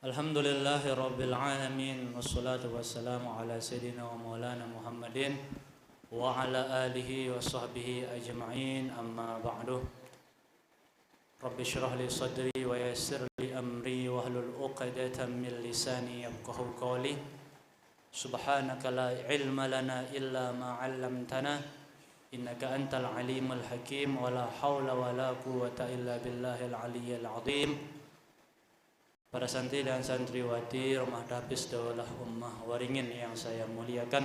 Alhamdulillahi Rabbil Alamin. Wassalatu wassalamu ala Sayyidina wa maulana Muhammadin wa ala alihi wa sahbihi ajma'in, amma ba'du. Rabbi syrah li sadri wa yassir li amri wa hlul uqadatan min lisani yafqahu qawli. Subhanaka la ilma lana illa ma 'allamtana innaka antal alimul hakim. Wa la hawla wa la quwwata illa billahil aliyyil azim. Para santri dan santriwati Rumah Dapis Daulah Ummah Waringin yang saya muliakan,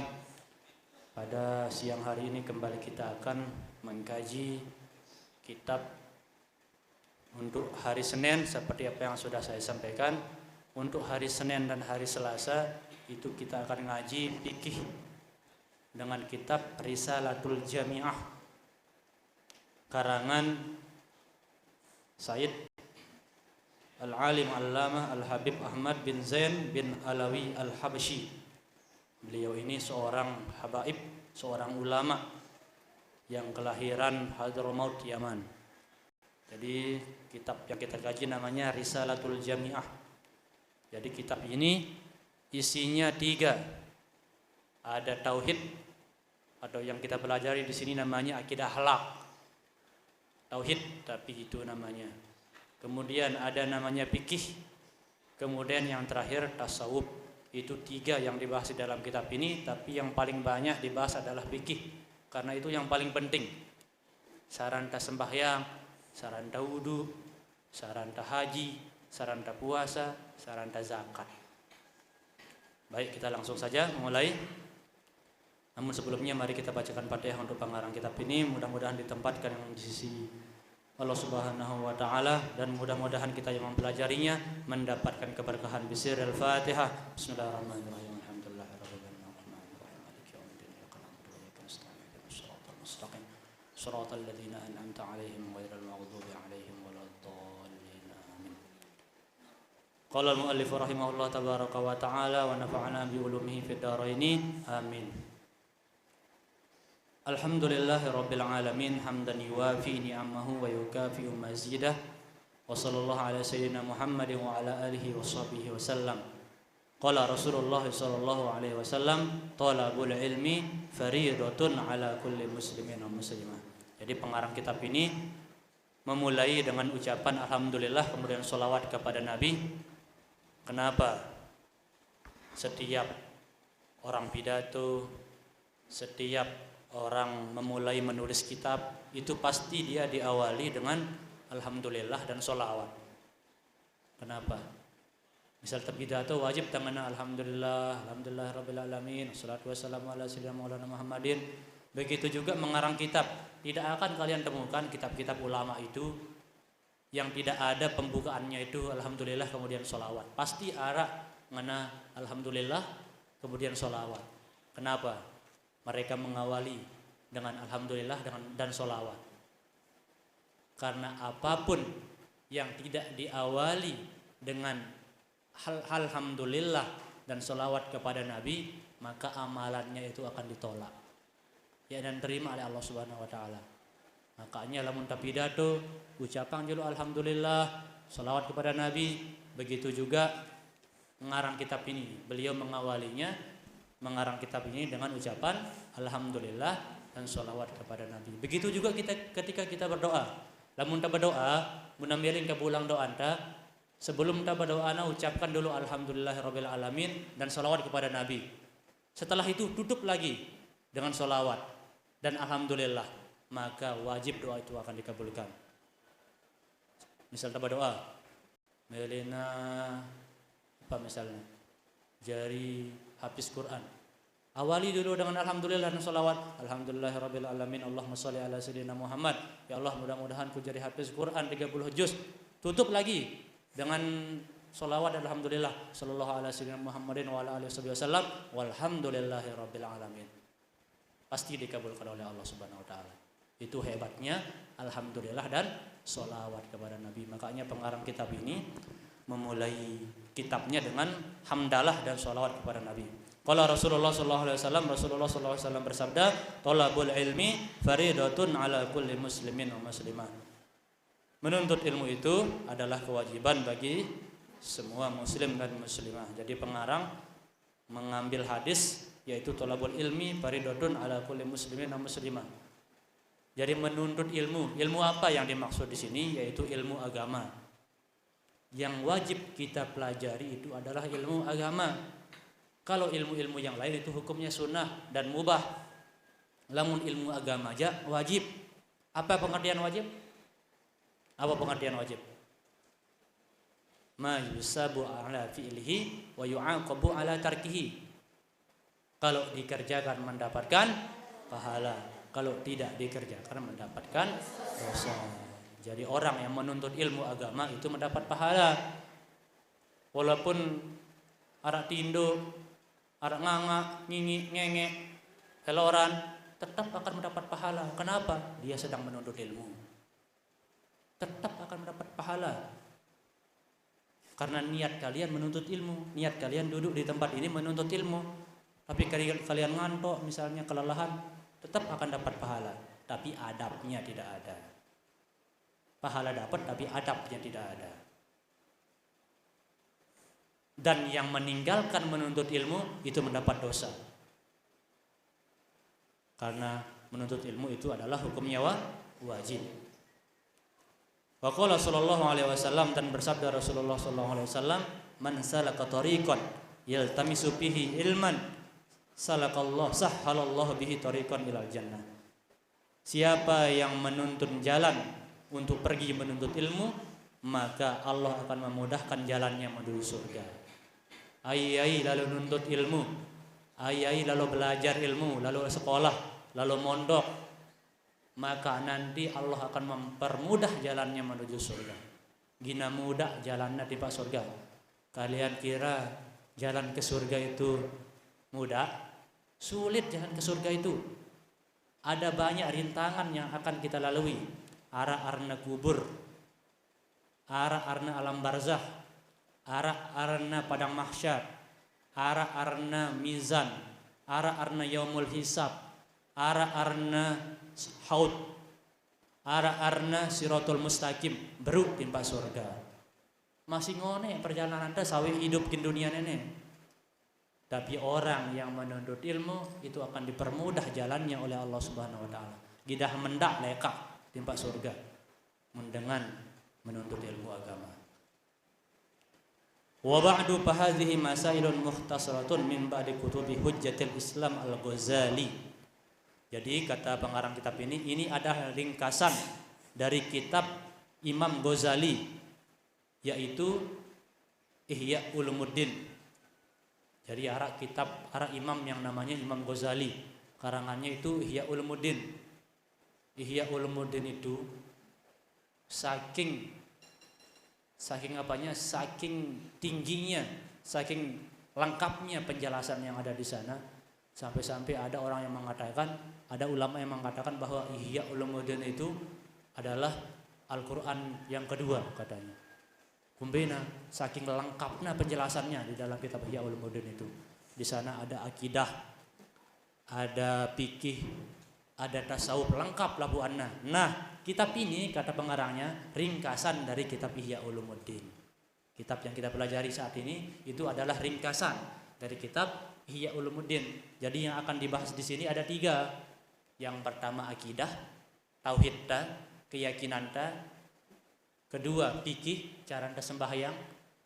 pada siang hari ini kembali kita akan mengkaji kitab untuk hari Senin seperti apa yang sudah saya sampaikan. Untuk hari Senin dan hari Selasa itu kita akan ngaji fikih dengan kitab Risalatul Jami'ah karangan Said Al-Alim Allamah Al-Habib Ahmad bin Zain bin Alawi Al-Habsyi. Beliau ini seorang habaib, seorang ulama yang kelahiran Hadramaut, Yaman. Jadi kitab yang kita kaji namanya Risalatul Jami'ah. Jadi kitab ini isinya 3. Ada tauhid atau yang kita pelajari di sini namanya akidah akhlak. Tauhid tapi itu namanya. Kemudian ada namanya fikih. Kemudian yang terakhir tasawuf. Itu 3 yang dibahas di dalam kitab ini, tapi yang paling banyak dibahas adalah fikih karena itu yang paling penting. Saranta sembahyang, saranta wudu, saranta haji, saranta puasa, saranta zakat. Baik, kita langsung saja mulai. Namun sebelumnya mari kita bacakan Fatihah untuk pengarang kitab ini. Mudah-mudahan ditempatkan di sisi Allah Subhanahu wa taala dan mudah-mudahan kita yang mempelajarinya mendapatkan keberkahan. Bismillahil Fatihah. Bismillahirrahmanirrahim. Alhamdulillahirabbil alamin. Maliki yaumiddin. Iyyaka na'budu wa iyyaka nasta'in. Ihdinas siratal mustaqim. Shiratal ladzina an'amta 'alaihim ghairil maghdubi 'alaihim waladdallin. Amin. Qala al-mu'allif rahimahullah tabaraka wa ta'ala wa nafa'ana bi ulumihi fid dharain. Amin. Alhamdulillahi Rabbil Alamin. Hamdan yuwafi ni'amahu wa yukafi'u mazidah. Wa sallallahu ala sayyidina Muhammadin wa ala alihi wa sahbihi wa sallam. Qala Rasulullah sallallahu alaihi wasallam, talabul ilmi fariidatun ala kulli muslimin wa muslimah. Jadi pengarang kitab ini memulai dengan ucapan Alhamdulillah, kemudian sholawat kepada Nabi. Kenapa? Setiap orang pidato, setiap orang memulai menulis kitab itu pasti dia diawali dengan Alhamdulillah dan sholawat. Kenapa? Misal pidato wajib tanganna Alhamdulillah, Alhamdulillah Rabbil Alamin, wassalatu wassalamu ala sayyidina maulana Muhammadin. Begitu juga mengarang kitab. Tidak akan kalian temukan kitab-kitab ulama itu yang tidak ada pembukaannya itu Alhamdulillah kemudian sholawat. Pasti arah ngana Alhamdulillah kemudian sholawat. Kenapa? Mereka mengawali dengan Alhamdulillah dan sholawat. Karena apapun yang tidak diawali dengan Alhamdulillah dan sholawat kepada Nabi, maka amalannya itu akan ditolak ya dan terima oleh Allah Subhanahu wa taala. Makanya lamun pidato ucapan dulu Alhamdulillah, sholawat kepada Nabi. Begitu juga mengarang kitab ini, beliau mengarang kitab ini dengan ucapan Alhamdulillah dan sholawat kepada Nabi. Begitu juga kita ketika kita berdoa. Lamun ta berdoa, mun mieling kabulang doa anta, sebelum ta berdoa ucapkan dulu Alhamdulillahirabbil alamin dan sholawat kepada Nabi. Setelah itu tutup lagi dengan sholawat dan Alhamdulillah, maka wajib doa itu akan dikabulkan. Misal ta berdoa, melina apa misalnya? Jari habis Quran. Awali dulu dengan Alhamdulillah dan salawat. Alhamdulillahirabbil alamin. Allahumma shalli ala sayyidina Muhammad. Ya Allah, mudah-mudahan ku jadi hafiz Quran 30 juz. Tutup lagi dengan salawat Alhamdulillah sallallahu ala sayyidina Muhammadin wa ala alihi wasallam. Walhamdulillahirabbil alamin. Pasti dikabulkan oleh Allah Subhanahu wa taala. Itu hebatnya Alhamdulillah dan salawat kepada Nabi. Makanya pengarang kitab ini memulai kitabnya dengan hamdalah dan sholawat kepada Nabi. Qala Rasulullah sallallahu alaihi wasallam, Rasulullah sallallahu alaihi wasallam bersabda, "Thalabul ilmi fariidatun ala kulli muslimin wa muslimah." Menuntut ilmu itu adalah kewajiban bagi semua muslim dan muslimah. Jadi pengarang mengambil hadis yaitu thalabul ilmi faridhatun ala kulli muslimin dan muslimah. Jadi menuntut ilmu. Ilmu apa yang dimaksud di sini? Yaitu ilmu agama. Yang wajib kita pelajari itu adalah ilmu agama. Kalau ilmu-ilmu yang lain itu hukumnya sunnah dan mubah. Lamun ilmu agama aja wajib. Apa pengertian wajib? Apa pengertian wajib? Ma yusabu ala fi'lihi wa yu'aqabu ala tarkihi. Kalau dikerjakan mendapatkan pahala, kalau tidak dikerjakan mendapatkan dosa. Jadi orang yang menuntut ilmu agama itu mendapat pahala. Walaupun arak tindo, arak nganga, ngingi, ngenge, heloran, tetap akan mendapat pahala. Kenapa? Dia sedang menuntut ilmu. Tetap akan mendapat pahala. Karena niat kalian menuntut ilmu, niat kalian duduk di tempat ini menuntut ilmu. Tapi kalian ngantuk misalnya kelelahan, tetap akan dapat pahala. Tapi adabnya tidak ada. Pahala dapat tapi adabnya tidak ada. Dan yang meninggalkan menuntut ilmu itu mendapat dosa. Karena menuntut ilmu itu adalah hukumnya wajib. Wa qala sallallahu alaihi wasallam, dan bersabda Rasulullah sallallahu alaihi wasallam, man salaka tariqan yaltamisu fihi ilman sahhalallahu bihi tariqan ilal jannah. Siapa yang menuntut jalan untuk pergi menuntut ilmu, maka Allah akan memudahkan jalannya menuju surga. Ai lalu nuntut ilmu, ai lalu belajar ilmu, lalu sekolah, lalu mondok, maka nanti Allah akan mempermudah jalannya menuju surga. Gina mudah jalannya di pak surga. Kalian kira jalan ke surga itu mudah? Sulit jalan ke surga itu. Ada banyak rintangan yang akan kita lalui. Ara-arna kubur, ara-arna alam barzah, ara-arna padang mahsyar, ara-arna mizan, ara-arna yaumul hisab, ara-arna haud, ara-arna siratul mustaqim, beruk timpa surga. Masih ngone perjalanan teh sawi hidup di dunia ini. Tapi orang yang menuntut ilmu itu akan dipermudah jalannya oleh Allah Subhanahu wa taala. Gidah mendak lekak timpa surga dengan menuntut ilmu agama. Wa ba'du fa hadhihi masailun mukhtasaratun min ba'di kutubi Hujjatul Islam Al-Ghazali. Jadi kata pengarang kitab ini adalah ringkasan dari kitab Imam Ghazali, yaitu Ihya Ulumuddin. Jadi arah imam yang namanya Imam Ghazali, karangannya itu Ihya Ulumuddin. Ihya Ulumuddin itu saking apanya? Saking tingginya, saking lengkapnya penjelasan yang ada di sana, sampai-sampai ada orang yang mengatakan, ada ulama yang mengatakan bahwa Ihya Ulumuddin itu adalah Al-Quran yang kedua katanya. Kumbena saking lengkapnya penjelasannya di dalam kitab Ihya Ulumuddin itu. Di sana ada akidah, ada fikih, ada tasawuf, lengkap labuanna. Nah, kitab ini kata pengarangnya ringkasan dari kitab Ihya Ulumuddin. Kitab yang kita pelajari saat ini itu adalah ringkasan dari kitab Ihya Ulumuddin. Jadi yang akan dibahas di sini ada 3. Yang pertama akidah, tauhid, keyakinan. Kedua fikih, cara anda sembahyang,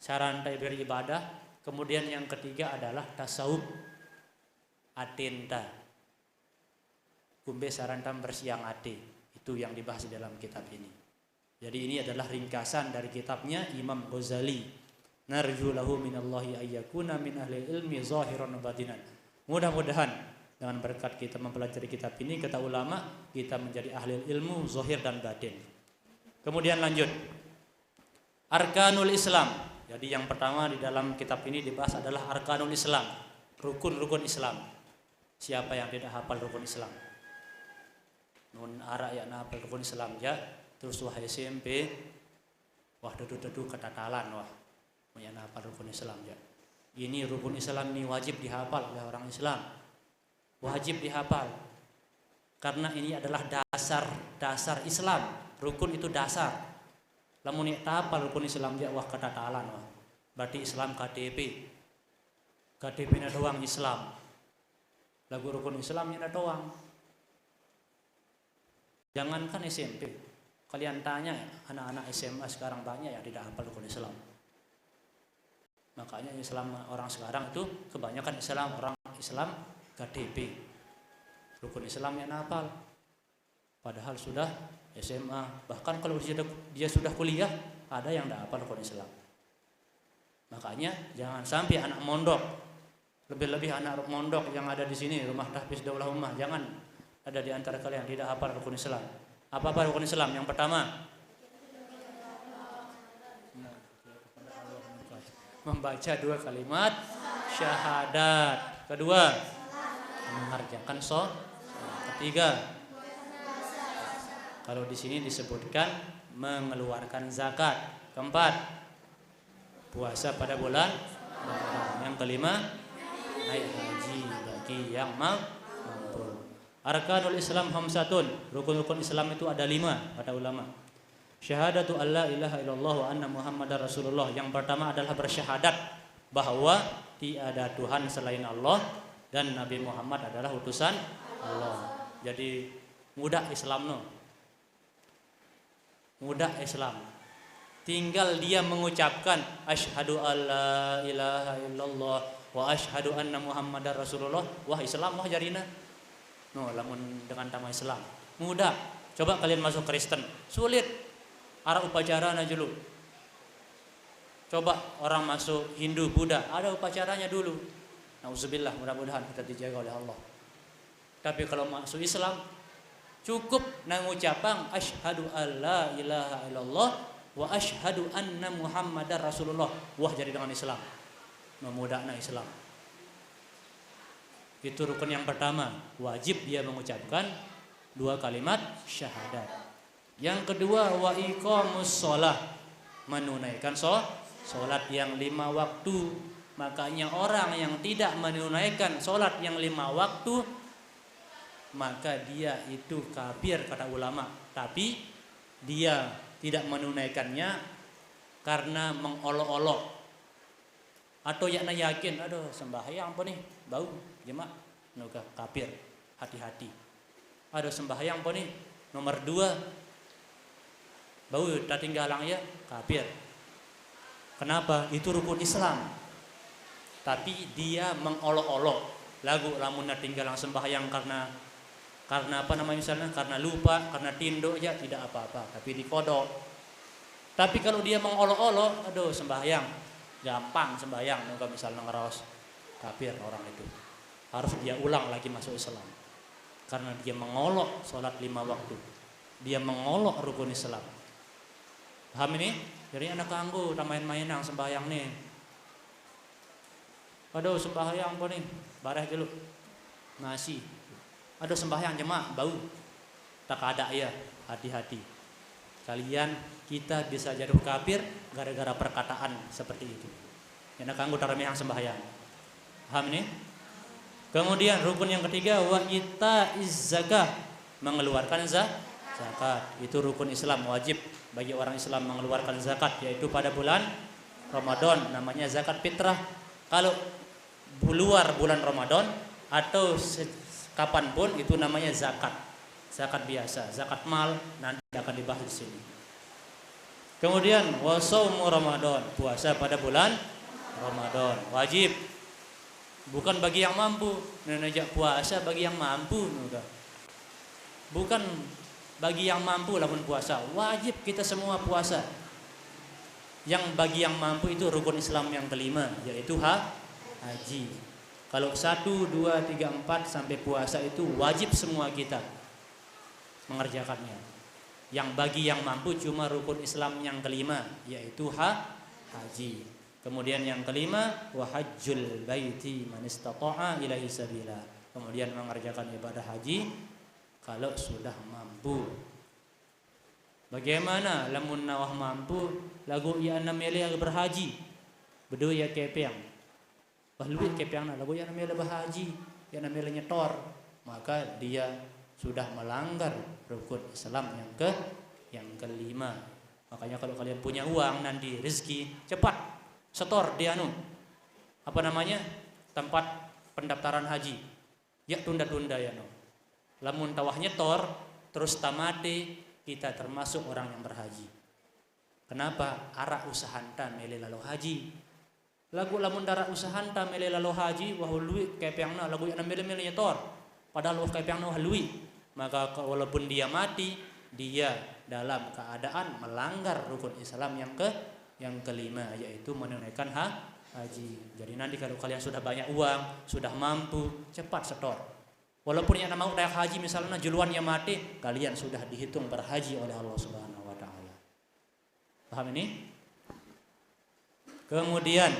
cara anda beribadah. Kemudian yang ketiga adalah tasawuf, atenta, kumbe sarantam bersiang ate. Itu yang dibahas di dalam kitab ini. Jadi ini adalah ringkasan dari kitabnya Imam Ghazali. Narju lahu minallahi ayyakuna min ahli ilmi zahiran wa batinan. Mudah-mudahan dengan berkat kita mempelajari kitab ini, kata ulama, kita menjadi ahli ilmu zahir dan batin. Kemudian lanjut, Arkanul Islam. Jadi yang pertama di dalam kitab ini dibahas adalah Arkanul Islam, rukun-rukun Islam. Siapa yang tidak hafal rukun Islam? Nun ara ya hafal rukun Islam ya. Terus wah SMP, wah dedu-dedu ketatalan wah. Punya hafal rukun Islam ya. Ini rukun Islam ini wajib dihafal oleh orang Islam. Wajib dihafal. Karena ini adalah dasar Islam. Rukun itu dasar. Lamun tak hafal rukun Islam ya wah ketatalan wah. Berarti Islam KTP. KTP-nya doang Islam. Lagu rukun Islamnya doang. Jangankan SMP, kalian tanya anak-anak SMA sekarang banyak yang tidak hafal rukun Islam. Makanya Islam orang sekarang itu kebanyakan Islam orang Islam KTP. Rukun Islam yang hafal. Padahal sudah SMA, bahkan kalau dia sudah kuliah ada yang tidak hafal rukun Islam. Makanya jangan sampai anak mondok, lebih-lebih anak mondok yang ada di sini, rumah tahfiz Daulah Ummah, jangan ada di antara kalian tidak hafal rukun Islam. Apa rukun Islam? Yang pertama, membaca 2 kalimat syahadat. Kedua, mengerjakan sholat. Ketiga, kalau di sini disebutkan mengeluarkan zakat. Keempat, puasa pada bulan Ramadan. Yang kelima, naik haji bagi yang mampu. Arkanul Islam khamsatun. Rukun-rukun Islam itu ada 5 kata ulama. Syahadatu alla ilaha illallah wa anna muhammadar rasulullah. Yang pertama adalah bersyahadat bahwa tiada Tuhan selain Allah dan Nabi Muhammad adalah utusan Allah. Jadi mudah Islam no. Mudah Islam. Tinggal dia mengucapkan asyhadu alla ilaha illallah wa asyhadu anna muhammadar rasulullah. Wah Islam wah jarina. No, lamun dengan nama Islam mudah. Coba kalian masuk Kristen, sulit. Arah upacara aja dulu. Coba orang masuk Hindu, Buddha, ada upacaranya dulu. Nauzubillah, mudah-mudahan kita dijaga oleh Allah. Tapi kalau masuk Islam, cukup mengucapkan asyhadu alla ilaha illallah wa asyhadu anna muhammadar rasulullah. Wah jadi dengan Islam. Memudahna Islam. Itu rukun yang pertama, wajib dia mengucapkan 2 kalimat syahadat. Yang kedua, wa iqamus shalah, menunaikan salat yang 5 waktu. Makanya orang yang tidak menunaikan salat yang 5 waktu, maka dia itu kafir kata ulama. Tapi dia tidak menunaikannya karena mengolok-olok atau yakna yakin, aduh sembahyang apa nih bau jemaah, nuga kafir. Hati-hati. Aduh sembahyang apa nih nomor 2 bau tak tinggalang ya kafir. Kenapa? Itu rukun Islam. Tapi dia mengolok-olok lagu lamun tinggalang sembahyang karena apa namanya misalnya karena lupa, karena tindo ya tidak apa-apa, tapi dikodok. Tapi kalau dia mengolok-olok, aduh sembahyang gampang sembahyang, nuga misalnya ngeraos kafir orang itu. Harus dia ulang lagi masuk Islam. Karena dia mengolok sholat 5 waktu. Dia mengolok rukun Islam. Paham ini? Jadi anak kanggo main-main yang sembahyang nih. Aduh sembahyang apa nih? Barah dulu. Nasi. Aduh sembahyang jemaah bau. Tak ada ya. Hati-hati. Kalian kita bisa jatuh kafir gara-gara perkataan seperti itu. Anak kanggo taramih yang sembahyang. Paham ini? Kemudian rukun yang ketiga wa itaiz zakah, mengeluarkan zakat. Itu rukun Islam wajib bagi orang Islam mengeluarkan zakat, yaitu pada bulan Ramadan namanya zakat fitrah. Kalau luar bulan Ramadan atau kapanpun itu namanya zakat. Zakat biasa, zakat mal nanti akan dibahas di sini. Kemudian wa shaumu Ramadan, puasa pada bulan Ramadan wajib. Bukan bagi yang mampu, nenejak puasa bagi yang mampu. Bukan bagi yang mampu lamun puasa, wajib kita semua puasa. Yang bagi yang mampu itu rukun Islam yang kelima, yaitu haji. Kalau 1, 2, 3, 4 sampai puasa itu wajib semua kita mengerjakannya. Yang bagi yang mampu cuma rukun Islam yang kelima, yaitu haji. Kemudian yang kelima wa hajjul baiti man istata'a ilaihi sabila. Kemudian mengerjakan ibadah haji kalau sudah mampu. Bagaimana lamun nawah mampu lagu ya namele berhaji. Bedu ya kepeang. Bahlu kepeang lagu ya namele berhaji, ya namele nyetor, maka dia sudah melanggar rukun Islam yang kelima. Makanya kalau kalian punya uang nanti rezeki cepat setor di apa namanya, tempat pendaftaran haji, ya tunda-tunda ya no. Lamun tawah nyetor terus tamate, kita termasuk orang yang berhaji. Kenapa? Arak usahanta mele lalu haji. Lagu lamun darak usahanta mele lalu haji, wahului kepengna lagu yang mele-mele nyetor. Padahal kepengna halui. Maka walaupun dia mati, dia dalam keadaan melanggar rukun Islam yang kelima, yaitu menunaikan haji. Jadi nanti kalau kalian sudah banyak uang, sudah mampu, cepat setor. Walaupun yang mau naik haji misalnya juluan yang mati, kalian sudah dihitung berhaji oleh Allah Subhanahu wa taala. Paham ini? Kemudian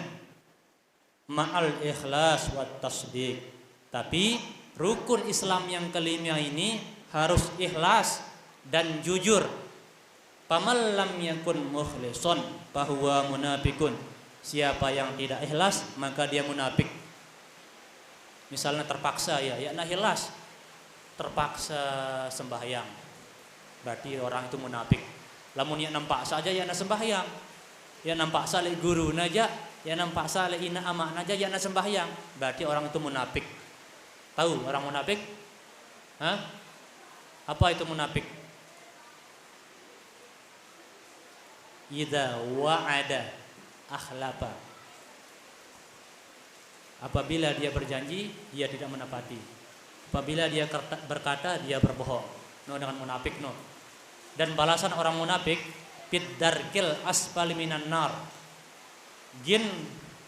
ma'al ikhlas wa tasdiq. Tapi rukun Islam yang kelima ini harus ikhlas dan jujur. Paman lam yakun mukhlishon bahwa munafikun. Siapa yang tidak ikhlas maka dia munafik. Misalnya terpaksa ya ikhlas, terpaksa sembahyang, berarti orang itu munafik. Lamun yang nampak saja ya sembahyang, ya nampak saleh guru naja, ya nampak saleh ina amak naja ya sembahyang, berarti orang itu munafik. Tahu orang munafik? Hah? Apa itu munafik? Idza wa'ada akhlafa. Apabila dia berjanji, dia tidak menepati. Apabila dia berkata, dia berbohong. No, dengan munafik no. Dan balasan orang munafik, fid darkil asfali minan nar. Jin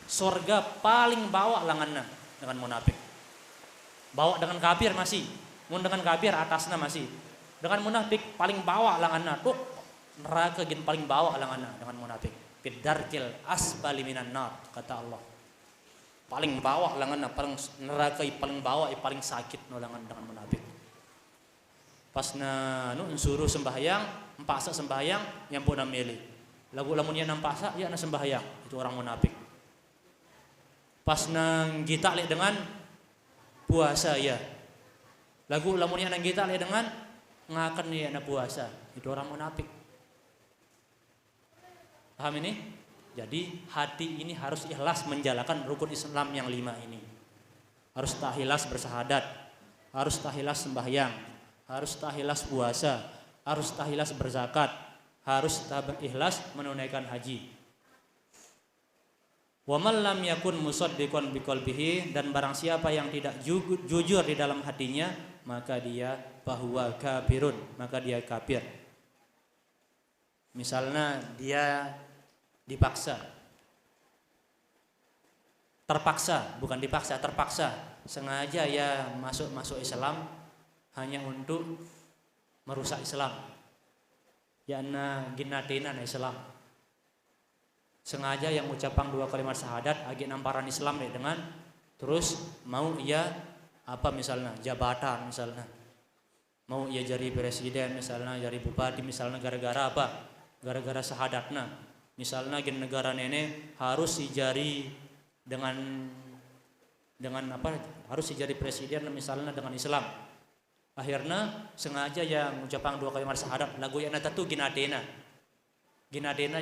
surga paling bawah langanna dengan munafik. Bawa dengan kafir masih, mun dengan kafir atasnya masih. Dengan munafik paling bawah langanna. Tuh neraka jin paling bawah langanna dengan munafik. Fid darkil asfali minan nar, kata Allah. Paling bawah langanna, paling neraka paling bawah, paling sakit no langan dengan munafik. Pas na suruh sembahyang, empaksa sembahyang yang pun milih. Lagu lamunnya nampaksa ya na sembahyang, itu orang munafik. Pas nang kita lek dengan puasa ya. Lagu lamunnya nang kita lek dengan ngakan ya na puasa, itu orang munafik. Paham ini? Jadi hati ini harus ikhlas menjalankan rukun Islam yang 5 ini. Harus tahilas bersahadat, harus tahilas sembahyang, harus tahilas puasa, harus tahilas berzakat, harus ikhlas menunaikan haji. Wa man lam yakun musaddiqan biqalbihi, dan barang siapa yang tidak jujur di dalam hatinya, maka dia bahwa kafirun, maka dia kafir. Misalnya dia dipaksa, terpaksa, bukan dipaksa, terpaksa, sengaja ya masuk Islam hanya untuk merusak Islam, ya na ginatenan Islam, sengaja yang ucapan 2 kalimat syahadat agi namparan Islam ya dengan terus mau ia apa misalnya jabatan, misalnya mau ia jadi presiden, misalnya jadi bupati, misalnya gara-gara apa, gara-gara syahadatna. Misalnya di negara nenek harus dijari dengan apa? Harus dijari presiden misalnya dengan Islam. Akhirnya sengaja yang mengucapkan 2 kalimat syahadat lagu yang tentu ginadena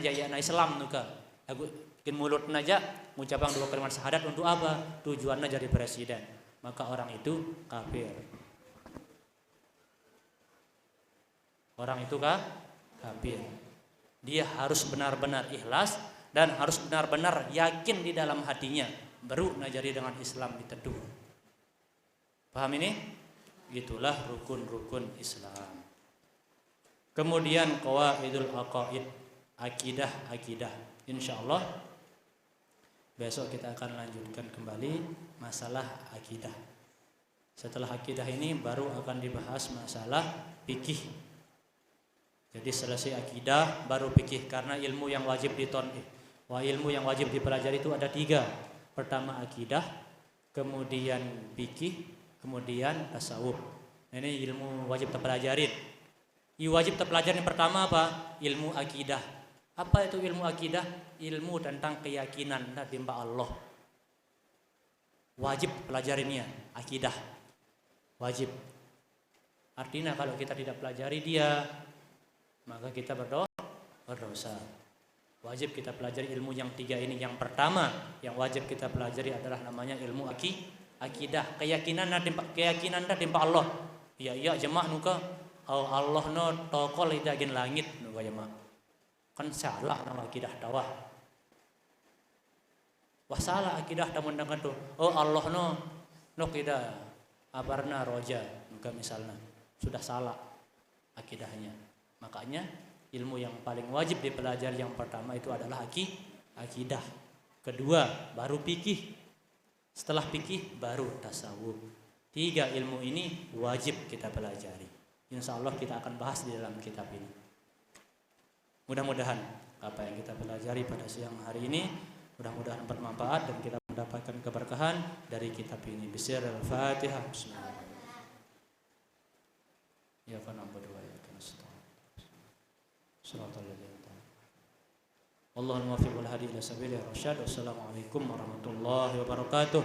ya na Islam nuka. Lagu gin mulut naja mengucapkan 2 kalimat syahadat untuk apa? Tujuannya jadi presiden. Maka orang itu kafir. Orang itu kafir. Dia harus benar-benar ikhlas dan harus benar-benar yakin di dalam hatinya, baru najari dengan Islam diteduh. Paham ini? Itulah rukun-rukun Islam. Kemudian qawaidul aqaid, akidah. Insyaallah besok kita akan lanjutkan kembali masalah akidah. Setelah akidah ini baru akan dibahas masalah fikih. Jadi selesai akidah baru fikih, karena ilmu yang wajib ilmu yang wajib dipelajari itu ada 3. Pertama akidah, kemudian fikih, kemudian tasawuf. Ini ilmu wajib terpelajarin. Wajib terpelajarin yang pertama apa? Ilmu akidah. Apa itu ilmu akidah? Ilmu tentang keyakinan timba Allah. Wajib pelajarinnya, akidah. Wajib. Artinya kalau kita tidak pelajari dia, maka kita berdosa. Wajib kita pelajari ilmu yang 3 ini. Yang pertama yang wajib kita pelajari adalah namanya ilmu akidah, keyakinan timpa Allah. Iya jemaah nuka Allah no tokol idagin langit nuka jemaah. Kan salah nama akidah tawah. Wah salah akidah tamun dengan tuh. Oh Allah no kita aparna roja nuka misalnya. Sudah salah akidahnya. Makanya ilmu yang paling wajib dipelajari yang pertama itu adalah akidah. Kedua baru fikih. Setelah fikih baru tasawuf. 3 ilmu ini wajib kita pelajari. Insya Allah kita akan bahas di dalam kitab ini. Mudah-mudahan apa yang kita pelajari pada siang hari ini mudah-mudahan bermanfaat dan kita mendapatkan keberkahan dari kitab ini. Bismillahirrahmanirrahim. Ya kan na'budu wa iyyaka nasta'in. Shiratal ladzina Allahumma waffiq wal hadi ila sabilir rasyad. Wassalamualaikum warahmatullahi wabarakatuh.